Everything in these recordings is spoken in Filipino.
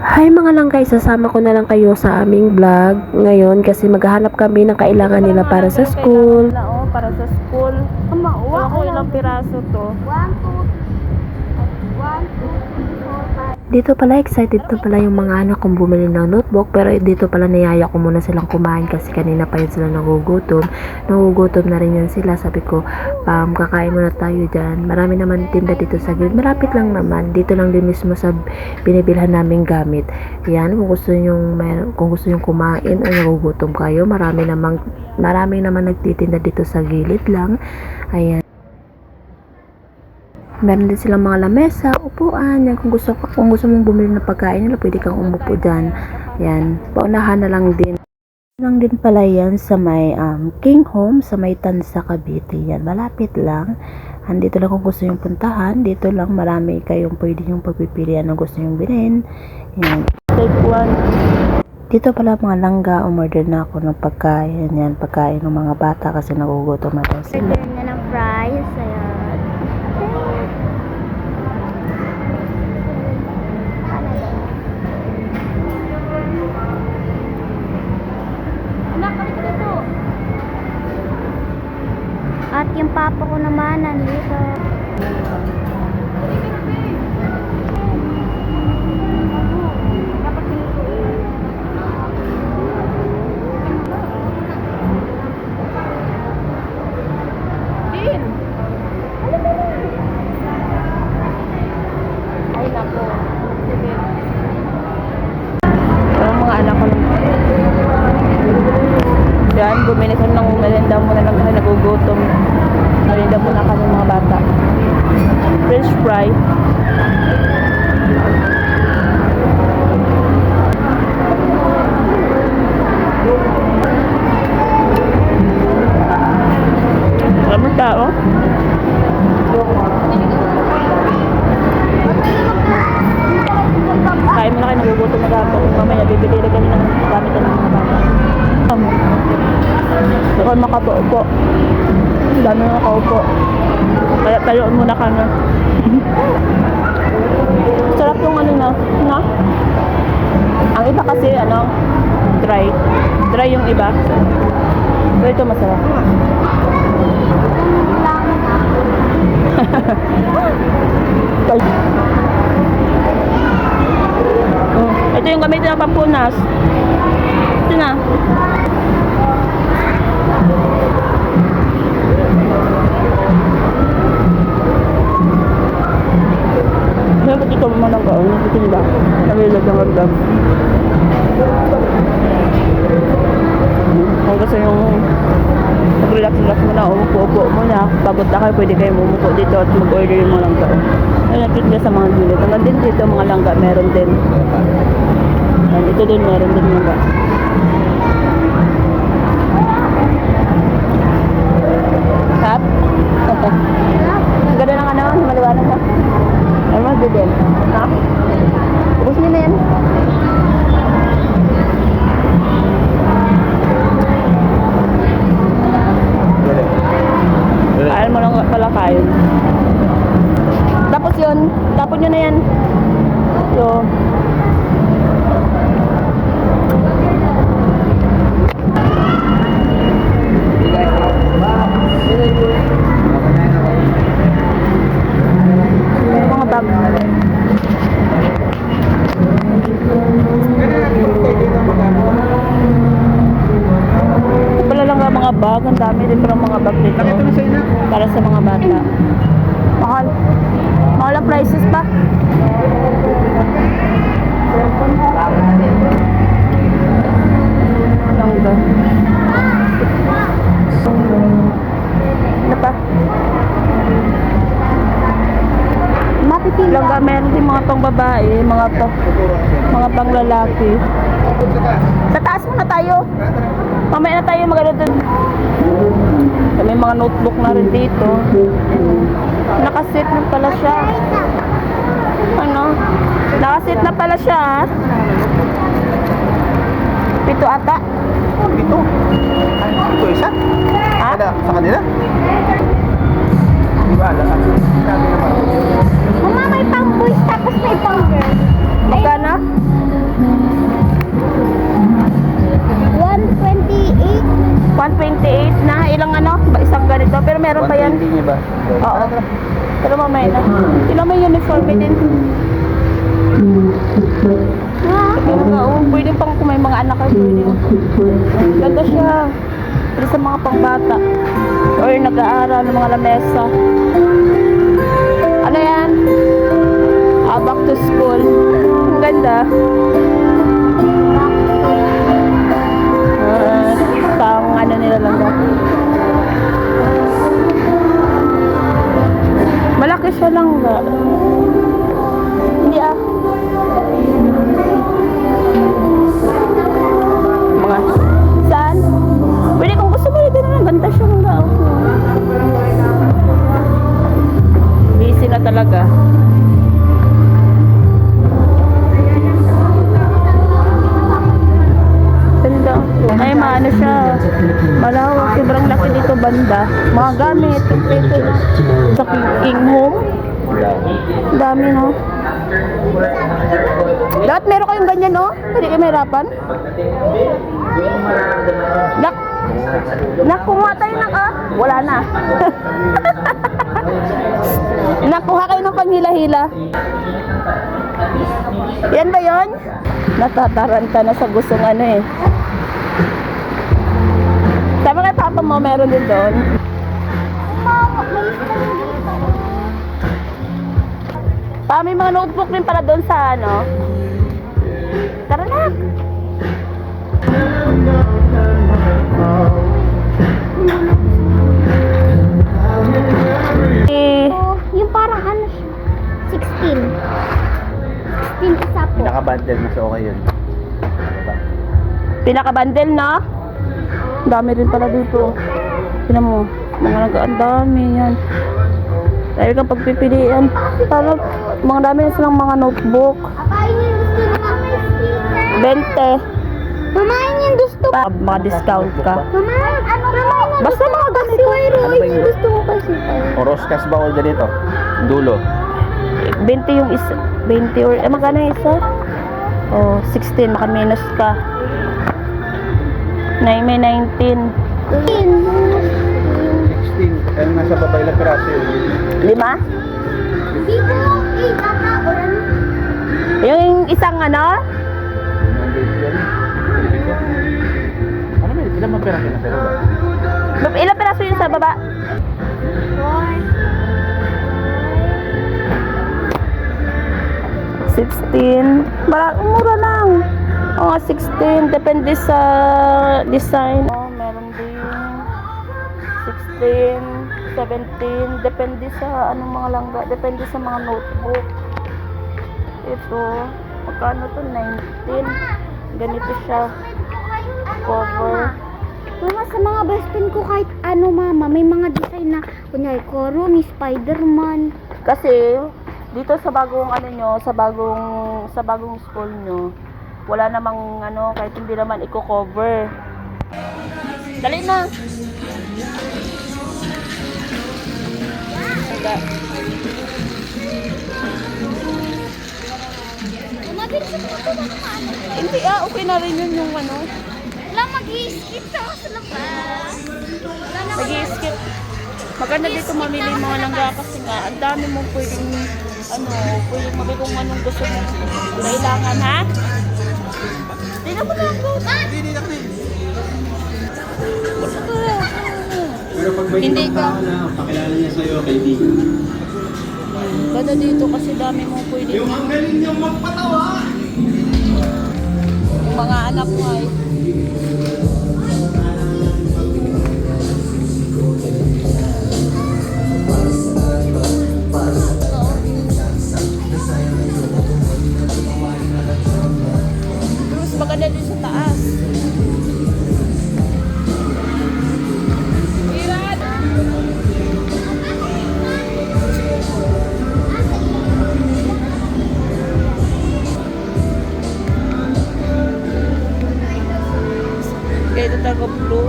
Hi mga langkay, sasama ko na lang kayo sa aming vlog ngayon kasi maghahanap kami ng kailangan nila para sa school. Para sa school. Ewan ko ilang piraso to. 1, 2, 3, 4, 5. Dito pala excited na pala yung mga anak kong bumili ng notebook, pero dito pala niyaya ko muna silang kumain kasi kanina pa yun sila nagugutom. Nagugutom na rin yan sila. Sabi ko, kakain muna tayo dyan. Marami naman tinda dito sa gilid. Malapit lang naman. Dito lang din mismo sa binibilhan naming gamit. Yan, kung gusto nyong kumain o nagugutom kayo, marami naman nagtitinda dito sa gilid lang. Ayan. Meron din silang mga lamesa, upuan. Yan, kung gusto mong bumili ng pagkain nila, pwede kang umupo dyan. Yan, paunahan na lang din. Lang din pala yan sa may King Home, sa may Tansa, Cavite. Yan, malapit lang. Andito lang kung gusto yung puntahan. Dito lang marami kayong pwede yung pagpipilian ng gusto yung bilhin. Yan. Take one. Dito pala mga langga, umorder na ako ng pagkain. Yan, pagkain ng mga bata kasi nagugutom na daw sila. Order na ng fries. Ayan. Anak, kami dito. At yung papa ko naman nandito. Ay, nako. Ang mga anak ko lang. Yan, bumili ko ng merenda muna lang kasi nagugutom. Merenda muna kami mga bata. French fry. Maraming tao. Kain mo na kayo, nagugutom na gato. Mamaya bibili rin kami ng gamit ng mga bata. Hindi ko makapaupo. Dami na nakaupo. Kaya tayoon muna kami. Sarap yung ano na? Ang iba kasi dry. Dry yung iba. Pero ito masarap. Ito yung gamitin ng pampunas. Ito na. Kaya ba't ito mo lang kaon? Nagtitinda. Nabilag ng agdag. Kung gusto yung mag-relax mo na, umupo-upo mo na. Pagod na kayo, pwede kayo umupo dito at mag-order yung mga langga. Ayun, nagtitinda sa mga gilid. Naman din dito, mga langga, meron din. Yan, ito din, meron din langga. Hap? Ganda ng maliwanag ka. Ano mo, din? Ha? Ubus nyo na yan. Ayaw mo lang pala kain. Tapos yun, tapon nyo na yan. So, mga bag. Pala lang ang mga bag. Ang dami din parang mga bag dito. Para sa mga bata. Mahal. Mahal ang prices pa. Langga. Ano pa? Langga, meron din mga pang babae, mga pang lalaki. Sa taas muna tayo. Mamaya na tayo magano dun. May mga notebook na rin dito. Nakasit na pala siya. Nakasit na pala siya. Pito ata. Ito? Ito isa? Ha? Sa kanila? Di ba? Mama, may pang boys tapos may pang girls. Magkano? meron pa yan. 120 niya ba? Oo. Pero mamaya na. Tingnan mo yung uniform din. Pwede pang kung may mga anak kayo, pwede. Ganda siya. Pwede sa mga pangbata. Or nag-aaral ng mga lamesa. Ano yan? Back to school. Ang ganda. Pang ano nila lang ba? Malaki siya lang ba? Hindi mga saan? Pwede kung gusto mo dito na ganda siya lang ba? Busy na talaga. Ganda. Ay, maano siya. Malawak. Sobrang laki dito banda. Mga gamit. Kompleto na. Sa King Home. Ang dami, no? Dapat meron kayong ganyan, no? Pwede kayo mahirapan. Nakuha tayo ng wala na. Nakuha kayo ng panghila-hila. Yan ba yon? Natataranta na sa gustong ano eh. Sabi kay papa mo, meron din doon. May mga notebook din para doon sa ano. Tara na. Yung parang ano siya. 16. 16 isa po. Pinaka-bundle mas okay yun. Pinaka-bundle na. Dami rin pala dito. Tingnan mo. Ang dami yan. Dahil kang pagpipilian. Para mga dami na silang mga notebook. Akain yung gusto na may sticker. 20. Mama, yung gusto. Mga discount ka. Mama, ano mama? Basta mga ganito. Pero Ano ba yun? yung gusto ko kasi. O Roscas ba all ganito? Dulo. 20 yung isa. 20 or magkano yung isa? Oh, 16. Maka-minus ka. May 19. 16. Kaya nasa babay lang piraso yun. 5? Hindi ko, tata, ulan. Yung isang ano? Ano ba? Ilan mga piraso na pero ba? Ilang peraso yun sa baba? 16. Mura lang. Oo, 16. Depende sa design. Oh, meron din 16, 17. Depende sa anong mga langga. Depende sa mga notebook. Ito, magkano to? 19. Ganito siya. Cover. Mama, sa mga best friend ko kahit ano mama, may mga design na, kunyari, Koro, ni Spider-Man. Kasi dito sa bagong ano nyo, sa bagong school nyo, wala namang ano, kahit hindi naman i-cover. Dali na. Mama, din sa mga ano. Hindi okay na rin yun yung ano. Wala, mag-i-skip ka sa labas. Nag-i-skip. Maganda dito mamili mga langga kasi nga, ang dami mong pwedeng pwedeng mabili kung anong gusto mo. Kailangan ha? Tingnan mo lang. Hindi ka. Pakilala niya sa'yo, kaibigan. Ganda dito kasi dami mong pwedeng. Yung ang galing niyong magpatawa! Yung mga anak mo ay Bruce, maganda din sa taas. Iran! Kaya ito talaga blue.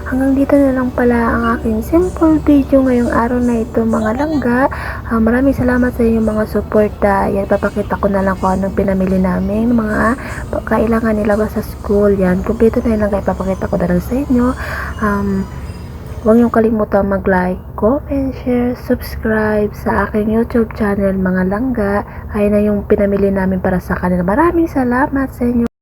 Hanggang dito na lang pala ang aking simple video ngayong araw na ito mga langga. Maraming salamat sa inyong mga suporta. Yan, papakita ko na lang kung anong pinamili namin, mga kailangan nila ba sa school. Yan, kumpleto na lang, kaya papakita ko na lang sa inyo. Huwag niyong kalimutan mag-like, comment, share, subscribe sa aking YouTube channel mga langga. Ayun na yung pinamili namin para sa kanila. Maraming salamat sa inyo.